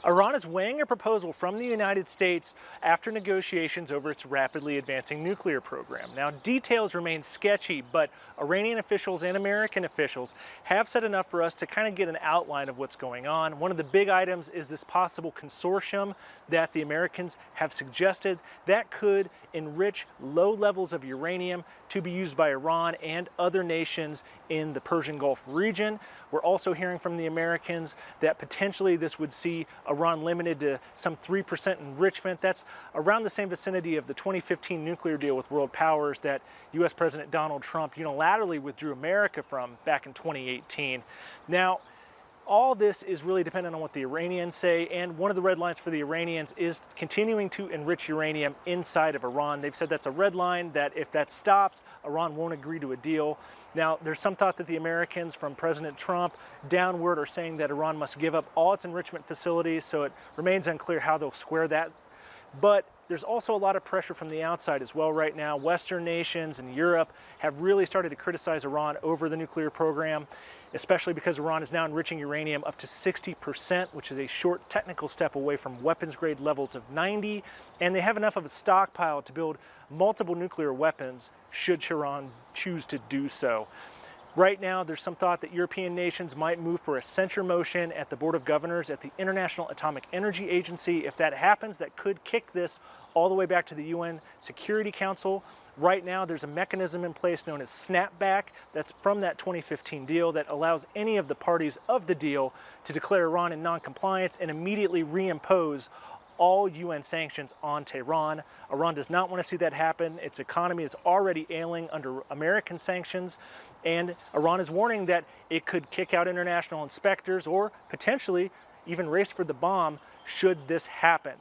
Iran is weighing a proposal from the United States after negotiations over its rapidly advancing nuclear program. Now, details remain sketchy, but Iranian officials and American officials have said enough for us to kind of get an outline of what's going on. One of the big items is this possible consortium that the Americans have suggested that could enrich low levels of uranium to be used by Iran and other nations in the Persian Gulf region. We're also hearing from the Americans that potentially this would see Iran limited to some 3% enrichment. That's around the same vicinity of the 2015 nuclear deal with world powers that US President Donald Trump unilaterally withdrew America from back in 2018. Now, all this is really dependent on what the Iranians say, and one of the red lines for the Iranians is continuing to enrich uranium inside of Iran. They've said that's a red line, that if that stops, Iran won't agree to a deal. Now, there's some thought that the Americans, from President Trump downward, are saying that Iran must give up all its enrichment facilities, so it remains unclear how they'll square that. But there's also a lot of pressure from the outside as well right now. Western nations and Europe have really started to criticize Iran over the nuclear program, especially because Iran is now enriching uranium up to 60%, which is a short technical step away from weapons grade levels of 90, and they have enough of a stockpile to build multiple nuclear weapons should Tehran choose to do so. Right now, there's some thought that European nations might move for a censure motion at the Board of Governors at the International Atomic Energy Agency. If that happens, that could kick this all the way back to the UN Security Council. Right now, there's a mechanism in place known as snapback that's from that 2015 deal that allows any of the parties of the deal to declare Iran in non-compliance and immediately reimpose all UN sanctions on Tehran. Iran does not want to see that happen. Its economy is already ailing under American sanctions, and Iran is warning that it could kick out international inspectors or potentially even race for the bomb should this happen.